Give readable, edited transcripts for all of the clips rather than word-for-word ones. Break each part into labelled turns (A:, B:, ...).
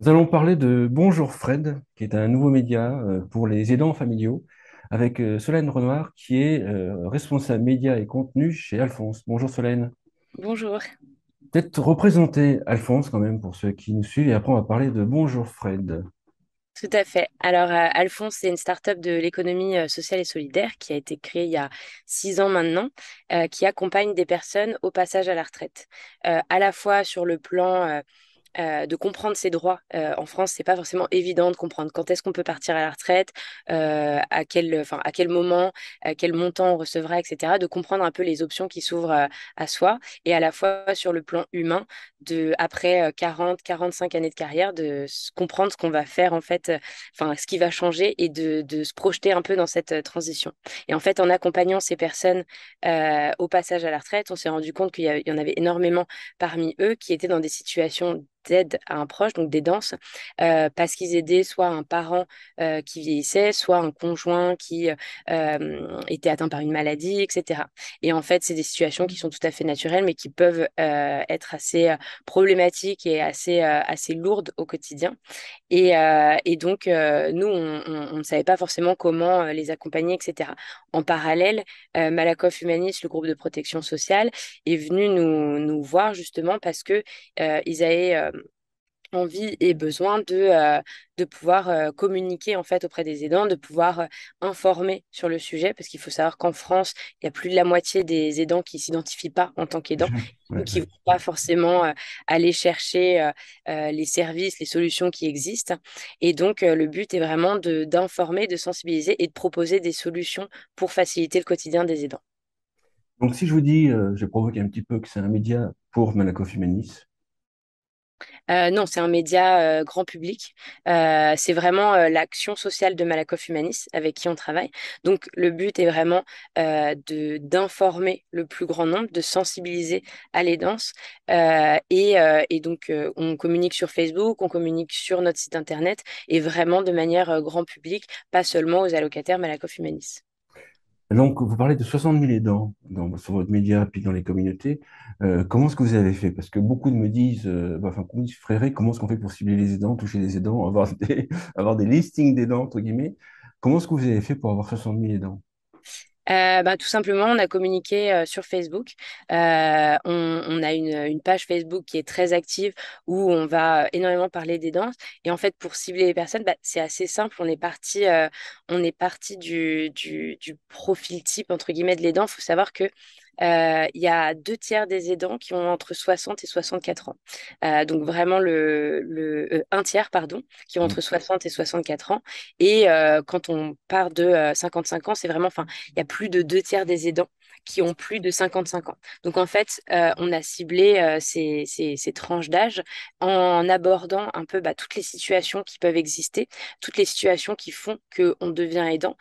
A: Nous allons parler de Bonjour Fred, qui est un nouveau média pour les aidants familiaux, avec Solène Renoir, qui est responsable médias et contenu chez Alphonse. Bonjour Solène.
B: Bonjour.
A: Peut-être représenter Alphonse quand même pour ceux qui nous suivent, et après on va parler de Bonjour Fred.
B: Tout à fait. Alors, Alphonse, c'est une start-up de l'économie sociale et solidaire qui a été créée il y a 6 ans maintenant, qui accompagne des personnes au passage à la retraite, à la fois sur le plan de comprendre ses droits. En France, c'est pas forcément évident de comprendre quand est-ce qu'on peut partir à la retraite, à quel moment, à quel montant on recevra, etc. De comprendre un peu les options qui s'ouvrent à soi et à la fois sur le plan humain, après 40, 45 années de carrière, comprendre ce qu'on va faire en fait, ce qui va changer et de se projeter un peu dans cette transition. Et en fait, en accompagnant ces personnes au passage à la retraite, on s'est rendu compte il y en avait énormément parmi eux qui étaient dans des situations d'aide à un proche, donc d'aidance, parce qu'ils aidaient soit un parent qui vieillissait, soit un conjoint qui était atteint par une maladie, etc. Et en fait, c'est des situations qui sont tout à fait naturelles, mais qui peuvent être assez problématiques et assez lourdes au quotidien. Et donc, nous, on ne savait pas forcément comment les accompagner, etc. En parallèle, Malakoff Humanis, le groupe de protection sociale, est venu nous voir justement parce que ils avaient envie et besoin de pouvoir communiquer en fait auprès des aidants, de pouvoir informer sur le sujet, parce qu'il faut savoir qu'en France, il y a plus de la moitié des aidants qui s'identifient pas en tant qu'aidants, ou
A: Ouais,
B: qui
A: ouais.
B: vont pas forcément aller chercher les services, les solutions qui existent. Et donc, le but est vraiment d'informer, de sensibiliser et de proposer des solutions pour faciliter le quotidien des aidants.
A: Donc si je vous dis, je provoque un petit peu que c'est un média pour Malakoff Humanis.
B: Non, c'est un média grand public. C'est vraiment l'action sociale de Malakoff Humanis avec qui on travaille. Donc, le but est vraiment d'informer le plus grand nombre, de sensibiliser à l'aidance. Et donc, on communique sur Facebook, on communique sur notre site internet et vraiment de manière grand public, pas seulement aux allocataires Malakoff Humanis.
A: Donc vous parlez de 60 000 aidants sur votre média, puis dans les communautés. Comment est-ce que vous avez fait? Parce que beaucoup de me disent, beaucoup me disent, Fréré, comment est-ce qu'on fait pour cibler les aidants, toucher les aidants, avoir avoir des listings d'aidants, entre guillemets. Comment est-ce que vous avez fait pour avoir 60 000 aidants?
B: Tout simplement, on a communiqué sur Facebook. On a une page Facebook qui est très active où on va énormément parler des danses. Et en fait, pour cibler les personnes, c'est assez simple. On est parti du profil type, entre guillemets, de l'aidant. Il faut savoir que il y a 2 tiers des aidants qui ont entre 60 et 64 ans. Donc vraiment un tiers, pardon, qui ont entre 60 et 64 ans. Et quand on part de 55 ans, c'est vraiment, enfin, il y a plus de 2 tiers des aidants qui ont plus de 55 ans. Donc en fait, on a ciblé ces tranches d'âge en abordant un peu toutes les situations qui peuvent exister, toutes les situations qui font qu'on devient aidant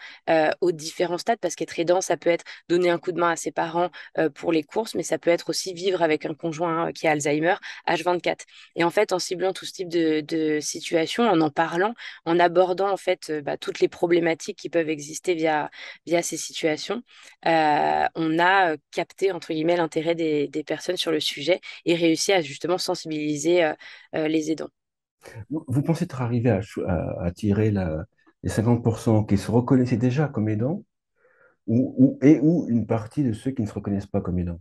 B: aux différents stades, parce qu'être aidant, ça peut être donner un coup de main à ses parents pour les courses, mais ça peut être aussi vivre avec un conjoint qui a Alzheimer, H24. Et en fait, en ciblant tout ce type de situation, en parlant, en abordant en fait toutes les problématiques qui peuvent exister via ces situations, on a capté, entre guillemets, l'intérêt des personnes sur le sujet et réussi à justement sensibiliser les aidants.
A: Vous pensez être arrivé à attirer les 50% qui se reconnaissaient déjà comme aidants ou une partie de ceux qui ne se reconnaissent pas comme aidants?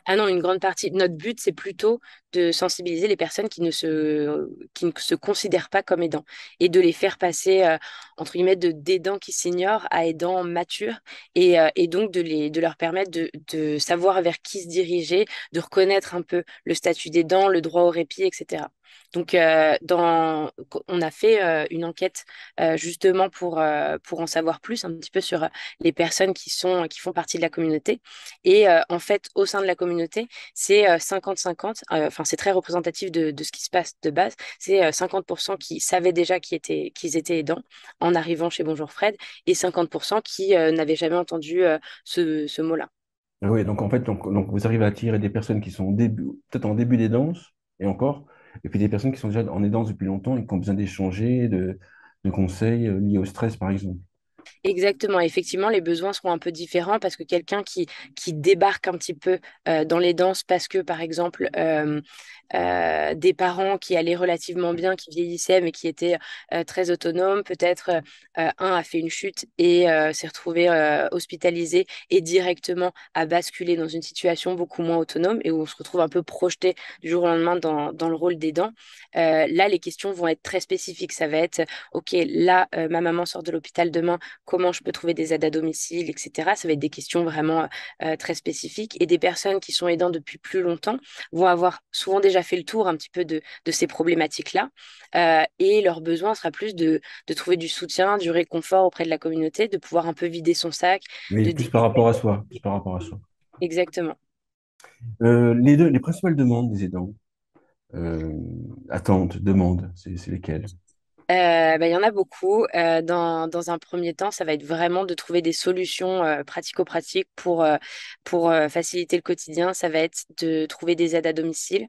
B: Ah non, une grande partie. Notre but, c'est plutôt de sensibiliser les personnes qui ne se considèrent pas comme aidants et de les faire passer, entre guillemets, d'aidants qui s'ignorent à aidants matures et donc de leur permettre de savoir vers qui se diriger, de reconnaître un peu le statut d'aidant, le droit au répit, etc. Donc, on a fait une enquête justement pour en savoir plus un petit peu sur les personnes qui font partie de la communauté. Et en fait, au sein de la communauté, c'est 50-50. Enfin, c'est très représentatif de ce qui se passe de base. C'est 50% qui savaient déjà qu'ils étaient aidants en arrivant chez Bonjour Fred et 50% qui n'avaient jamais entendu ce mot-là.
A: Ah oui, donc en fait, donc vous arrivez à attirer des personnes qui sont peut-être en début des danses, et encore, et puis des personnes qui sont déjà en danse depuis longtemps et qui ont besoin d'échanger, de conseils liés au stress, par exemple.
B: Exactement, effectivement, les besoins seront un peu différents parce que quelqu'un qui débarque un petit peu dans les danses parce que, par exemple, des parents qui allaient relativement bien, qui vieillissaient, mais qui étaient très autonomes, peut-être un a fait une chute et s'est retrouvé hospitalisé et directement a basculé dans une situation beaucoup moins autonome et où on se retrouve un peu projeté du jour au lendemain dans le rôle d'aidant. Là, les questions vont être très spécifiques. Ça va être, OK, là, ma maman sort de l'hôpital demain, comment je peux trouver des aides à domicile, etc. Ça va être des questions vraiment très spécifiques. Et des personnes qui sont aidantes depuis plus longtemps vont avoir souvent déjà fait le tour un petit peu de ces problématiques-là. Et leur besoin sera plus de trouver du soutien, du réconfort auprès de la communauté, de pouvoir un peu vider son sac,
A: Oui,
B: de
A: plus par
B: dégager.
A: rapport à soi, plus par rapport à soi.
B: Exactement.
A: Les principales demandes des aidants, euh, attentes, demandes, c'est lesquelles?
B: Il y en a beaucoup. Dans un premier temps, ça va être vraiment de trouver des solutions pratico-pratiques pour faciliter le quotidien. Ça va être de trouver des aides à domicile,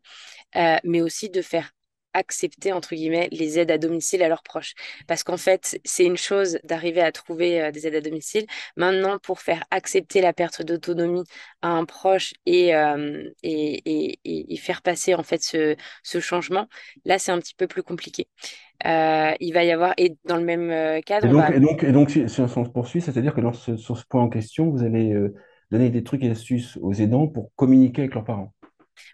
B: mais aussi de faire accepter, entre guillemets, les aides à domicile à leurs proches. Parce qu'en fait, c'est une chose d'arriver à trouver des aides à domicile. Maintenant, pour faire accepter la perte d'autonomie à un proche et faire passer, en fait, ce changement, là, c'est un petit peu plus compliqué. Il va y avoir, et dans le même cadre, on va.
A: Si on se poursuit, c'est-à-dire que sur ce point en question, vous allez donner des trucs et astuces aux aidants pour communiquer avec leurs parents.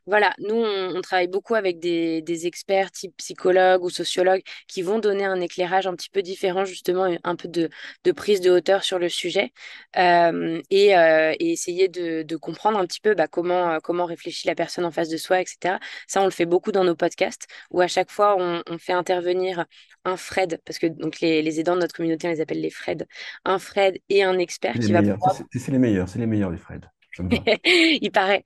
B: Voilà, nous, on travaille beaucoup avec des experts type psychologues ou sociologues qui vont donner un éclairage un petit peu différent, justement, un peu de prise de hauteur sur le sujet et essayer de comprendre un petit peu bah, comment réfléchit la personne en face de soi, etc. Ça, on le fait beaucoup dans nos podcasts où à chaque fois, on fait intervenir un Fred, parce que donc les aidants de notre communauté, on les appelle les Fred, un Fred et un expert
A: C'est les
B: qui va
A: meilleurs.
B: pouvoir.
A: C'est les meilleurs, les Fred. Ça me va.
B: Il paraît.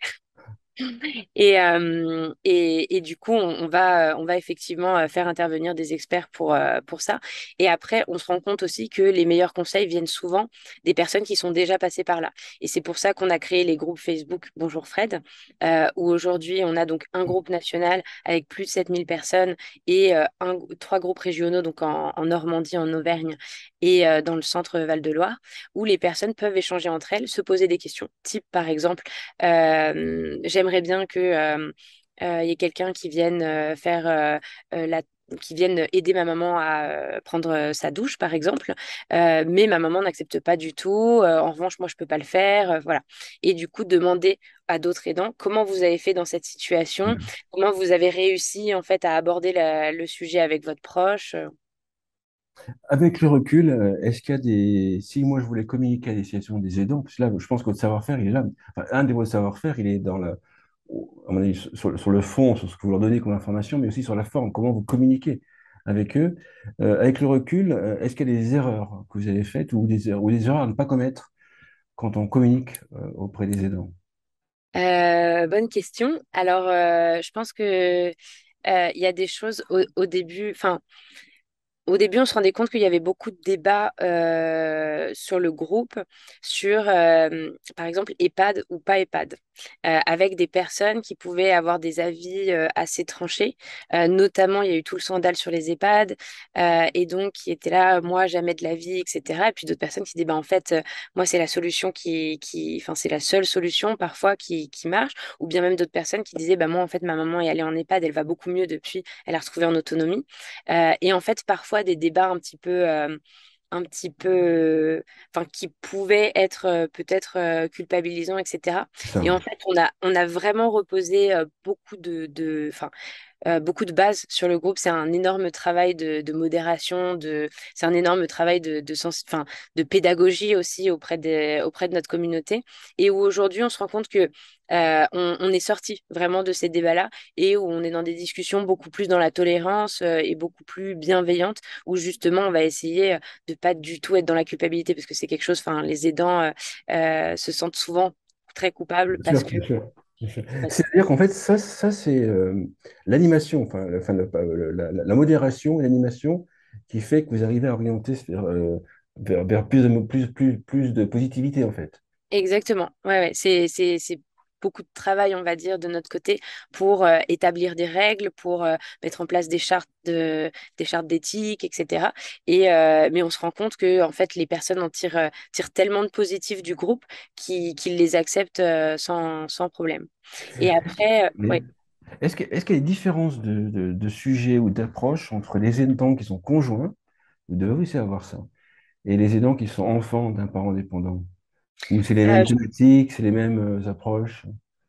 B: Et du coup, on va effectivement faire intervenir des experts pour ça. Et après, on se rend compte aussi que les meilleurs conseils viennent souvent des personnes qui sont déjà passées par là. Et c'est pour ça qu'on a créé les groupes Facebook Bonjour Fred, où aujourd'hui, on a donc un groupe national avec plus de 7000 personnes et trois groupes régionaux, donc en Normandie, en Auvergne et dans le centre Val-de-Loire, où les personnes peuvent échanger entre elles, se poser des questions. Type, par exemple, j'aimerais bien que il y ait quelqu'un qui vienne faire qui vienne aider ma maman à prendre sa douche, par exemple. Mais ma maman n'accepte pas du tout. En revanche, moi, je peux pas le faire. Voilà. Et du coup, demander à d'autres aidants comment vous avez fait dans cette situation, comment vous avez réussi en fait à aborder le sujet avec votre proche.
A: Avec le recul, est-ce qu'il y a des... Si moi je voulais communiquer à destination des aidants, parce que là, je pense que votre savoir-faire, il est là. Enfin, un de vos savoir-faire, il est dans à mon avis, sur le fond, sur ce que vous leur donnez comme information, mais aussi sur la forme, comment vous communiquez avec eux. Avec le recul, est-ce qu'il y a des erreurs que vous avez faites ou des erreurs à ne pas commettre quand on communique auprès des aidants?
B: Bonne question. Alors, je pense que il y a des choses au début. Enfin, au début, on se rendait compte qu'il y avait beaucoup de débats sur le groupe sur, par exemple, EHPAD ou pas EHPAD, avec des personnes qui pouvaient avoir des avis assez tranchés. Notamment, il y a eu tout le scandale sur les EHPAD, et donc qui étaient là, moi, jamais de la vie, etc. Et puis d'autres personnes qui disaient, bah, en fait, moi, c'est la solution enfin, c'est la seule solution parfois qui marche. Ou bien même d'autres personnes qui disaient, bah, moi, en fait, ma maman est allée en EHPAD, elle va beaucoup mieux depuis, elle a retrouvé en autonomie. Et en fait, parfois des débats enfin, qui pouvaient être peut-être culpabilisants, etc.
A: C'est ça.
B: Et en fait, on a vraiment reposé enfin, beaucoup de bases sur le groupe. C'est un énorme travail de modération, c'est un énorme travail enfin, de pédagogie aussi auprès de notre communauté. Et où aujourd'hui, on se rend compte que on est sorti vraiment de ces débats-là et où on est dans des discussions beaucoup plus dans la tolérance et beaucoup plus bienveillantes, où justement, on va essayer de pas du tout être dans la culpabilité parce que c'est quelque chose, enfin, les aidants se sentent souvent très coupables
A: Bien
B: parce
A: sûr,
B: que.
A: bien sûr. Bien sûr. C'est-à-dire qu'en fait, ça c'est l'animation, enfin, la modération et l'animation qui fait que vous arrivez à orienter vers plus de positivité, en fait.
B: Exactement. Ouais, ouais. beaucoup de travail, on va dire, de notre côté pour établir des règles, pour mettre en place des chartes d'éthique, etc. Mais on se rend compte que en fait, les personnes tirent tellement de positifs du groupe qu'ils les acceptent sans problème. Et après,
A: Mais
B: ouais.
A: est-ce qu'il y a des différences de sujets ou d'approches entre les aidants qui sont conjoints, vous devez aussi avoir ça, et les aidants qui sont enfants d'un parent dépendant? Ou c'est les mêmes thématiques, c'est les mêmes approches?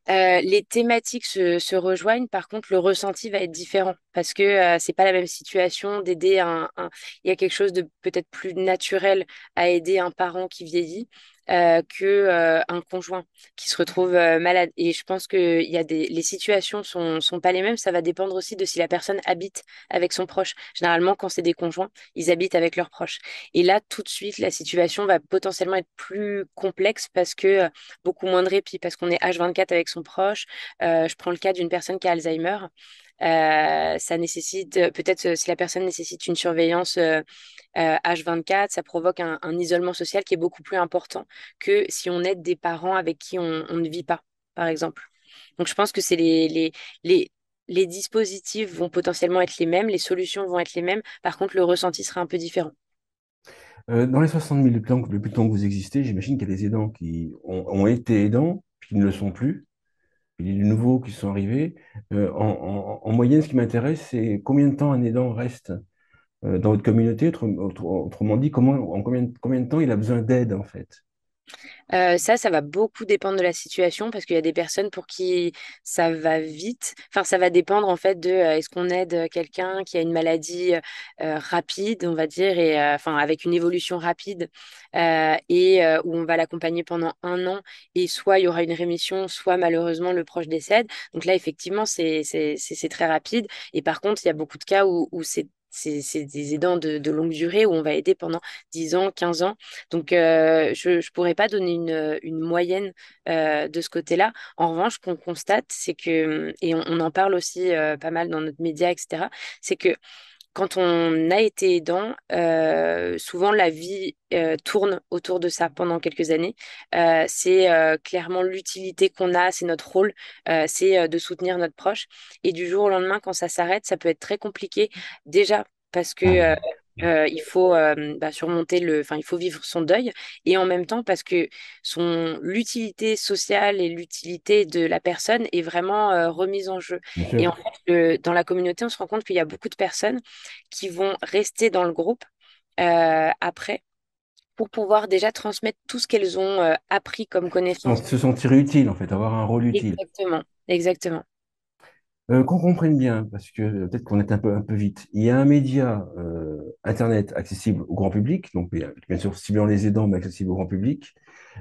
B: Les thématiques se rejoignent, par contre, le ressenti va être différent parce que c'est pas la même situation d'aider Il y a quelque chose de peut-être plus naturel à aider un parent qui vieillit que un conjoint qui se retrouve malade. Et je pense que les situations sont pas les mêmes. Ça va dépendre aussi de si la personne habite avec son proche. Généralement, quand c'est des conjoints, ils habitent avec leurs proches. Et là, tout de suite, la situation va potentiellement être plus complexe parce que beaucoup moins de répit parce qu'on est H24 avec son proche. Je prends le cas d'une personne qui a Alzheimer. Ça nécessite, peut-être si la personne nécessite une surveillance H24, ça provoque un isolement social qui est beaucoup plus important que si on aide des parents avec qui on ne vit pas, par exemple. Donc je pense que les, les dispositifs vont potentiellement être les mêmes, les solutions vont être les mêmes. Par contre, le ressenti sera un peu différent.
A: Dans les 60 000, le plus de temps que vous existez, j'imagine qu'il y a des aidants qui ont été aidants, puis qui ne le sont plus. Il y a des nouveaux qui sont arrivés. En moyenne, ce qui m'intéresse, c'est combien de temps un aidant reste dans votre communauté. Autrement dit, combien de temps il a besoin d'aide, en fait.
B: Ça va beaucoup dépendre de la situation parce qu'il y a des personnes pour qui ça va vite. Enfin, ça va dépendre en fait de est-ce qu'on aide quelqu'un qui a une maladie rapide, on va dire, et enfin avec une évolution rapide où on va l'accompagner pendant 1 an et soit il y aura une rémission, soit malheureusement le proche décède. Donc là, effectivement, c'est très rapide. Et par contre, il y a beaucoup de cas où c'est des aidants de longue durée où on va aider pendant 10 ans, 15 ans. Donc, je ne pourrais pas donner une moyenne de ce côté-là. En revanche, ce qu'on constate, c'est que, et on en parle aussi pas mal dans notre média, etc., c'est que quand on a été aidant, souvent la vie tourne autour de ça pendant quelques années. C'est clairement l'utilité qu'on a, c'est notre rôle, c'est de soutenir notre proche. Et du jour au lendemain, quand ça s'arrête, ça peut être très compliqué. Déjà parce que il faut surmonter enfin, il faut vivre son deuil, et en même temps parce que l'utilité sociale et l'utilité de la personne est vraiment remise en jeu.
A: Bien
B: Et
A: sûr.
B: en fait, dans la communauté, on se rend compte qu'il y a beaucoup de personnes qui vont rester dans le groupe après pour pouvoir déjà transmettre tout ce qu'elles ont appris comme connaissances.
A: Se sentir utile, en fait, avoir un rôle utile.
B: Exactement, exactement.
A: Qu'on comprenne bien, parce que peut-être qu'on est un peu vite. Il y a un média Internet accessible au grand public, donc bien sûr ciblant les aidants, mais accessible au grand public.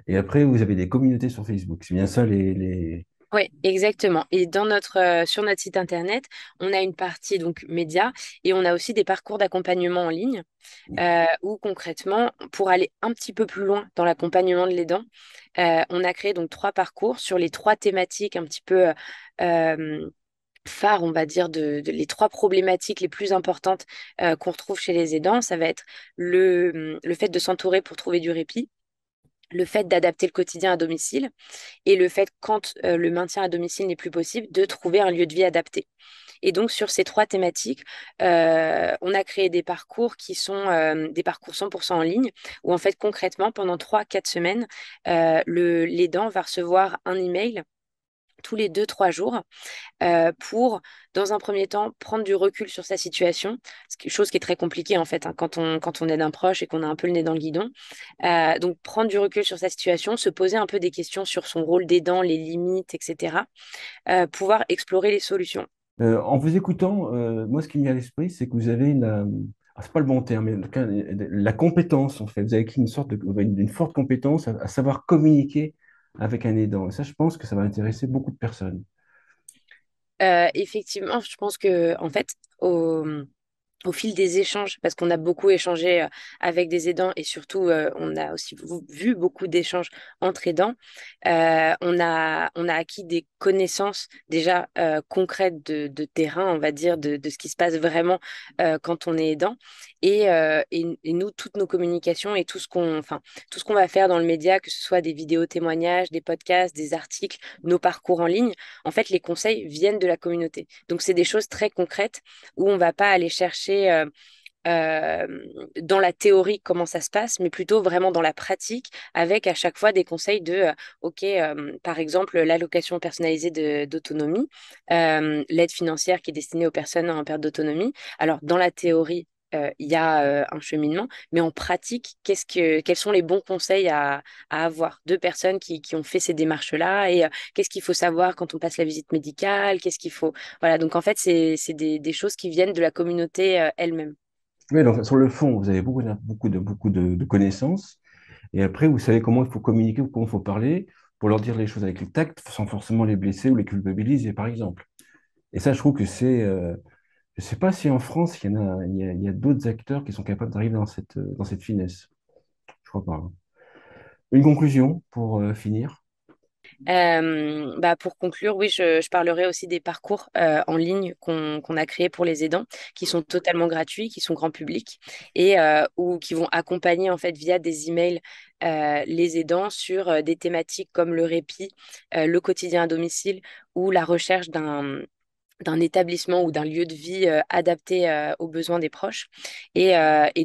A: Et après, vous avez des communautés sur Facebook. C'est bien ça
B: Oui, exactement. Et sur notre site internet, on a une partie donc média et on a aussi des parcours d'accompagnement en ligne où concrètement, pour aller un petit peu plus loin dans l'accompagnement de l'aidant, on a créé donc 3 parcours sur les 3 thématiques un petit peu euh, phares, on va dire, les 3 problématiques les plus importantes qu'on retrouve chez les aidants. Ça va être le fait de s'entourer pour trouver du répit, le fait d'adapter le quotidien à domicile et le fait, quand le maintien à domicile n'est plus possible, de trouver un lieu de vie adapté. Et donc, sur ces 3 thématiques, on a créé des parcours qui sont des parcours 100% en ligne, où en fait, concrètement, pendant 3, 4 semaines, l'aidant va recevoir un email tous les 2, 3 jours pour, dans un premier temps, prendre du recul sur sa situation, chose qui est très compliquée en fait, hein, quand on aide un proche et qu'on a un peu le nez dans le guidon. Donc, prendre du recul sur sa situation, se poser un peu des questions sur son rôle d'aidant, les limites, etc. Pouvoir explorer les solutions.
A: En vous écoutant, moi, ce qui me vient à l'esprit, c'est que vous avez c'est pas le bon terme, mais en tout cas, la compétence, en fait. Vous avez acquis une forte compétence à savoir communiquer avec un aidant. Et ça, je pense que ça va intéresser beaucoup de personnes.
B: Effectivement, je pense que en fait, au fil des échanges, parce qu'on a beaucoup échangé avec des aidants et surtout on a aussi vu beaucoup d'échanges entre aidants, on a acquis des connaissances déjà concrètes de terrain, on va dire, de ce qui se passe vraiment quand on est aidant. Et nous, toutes nos communications et tout ce qu'on va faire dans le média, que ce soit des vidéos témoignages, des podcasts, des articles, nos parcours en ligne, en fait, les conseils viennent de la communauté. Donc, c'est des choses très concrètes où on va pas aller chercher euh, dans la théorie comment ça se passe, mais plutôt vraiment dans la pratique, avec à chaque fois des conseils OK, par exemple, l'allocation personnalisée d'autonomie, l'aide financière qui est destinée aux personnes en perte d'autonomie. Alors, dans la théorie, il y a un cheminement, mais en pratique, quels sont les bons conseils à avoir de personnes qui ont fait ces démarches-là et qu'est-ce qu'il faut savoir quand on passe la visite médicale, qu'est-ce qu'il faut. Voilà, donc en fait, c'est des choses qui viennent de la communauté elle-même.
A: Oui, donc sur le fond, vous avez beaucoup de connaissances, et après, vous savez comment il faut communiquer ou comment il faut parler pour leur dire les choses avec le tact, sans forcément les blesser ou les culpabiliser, par exemple. Et ça, je trouve que je sais pas si en France, il y a d'autres acteurs qui sont capables d'arriver dans cette finesse. Je crois pas, hein. Une conclusion pour finir.
B: Pour conclure, oui, je parlerai aussi des parcours en ligne qu'on a créés pour les aidants, qui sont totalement gratuits, qui sont grand public et ou qui vont accompagner en fait via des emails les aidants sur des thématiques comme le répit, le quotidien à domicile ou la recherche d'un établissement ou d'un lieu de vie adapté aux besoins des proches. Et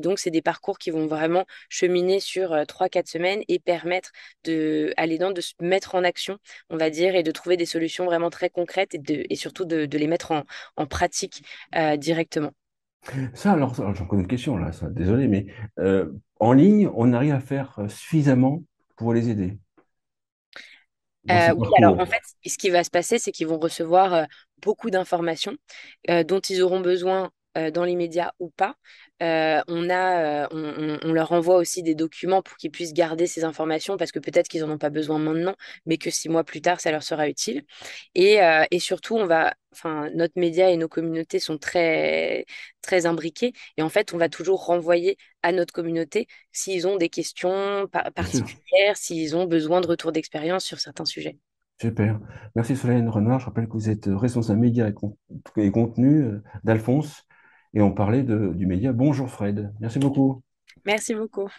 B: donc, c'est des parcours qui vont vraiment cheminer sur 3-4 semaines et permettre à l'aidant de se mettre en action, on va dire, et de trouver des solutions vraiment très concrètes et surtout de les mettre en pratique directement.
A: Ça, alors, j'en connais une question là, ça, désolé, mais en ligne, on arrive à faire suffisamment pour les aider dans ce
B: Oui, alors en
A: parcours.
B: fait, ce qui va se passer, c'est qu'ils vont recevoir beaucoup d'informations dont ils auront besoin dans les médias ou pas. On leur envoie aussi des documents pour qu'ils puissent garder ces informations parce que peut-être qu'ils n'en ont pas besoin maintenant, mais que 6 mois plus tard, ça leur sera utile. Et surtout, notre média et nos communautés sont très, très imbriqués. Et en fait, on va toujours renvoyer à notre communauté s'ils ont des questions
A: Bien sûr.
B: particulières, s'ils ont besoin de retour d'expérience sur certains sujets.
A: Super. Merci Solène Renard. Je rappelle que vous êtes responsable média et contenu d'Alphonse et on parlait du média Bonjour Fred. Merci beaucoup.
B: Merci beaucoup.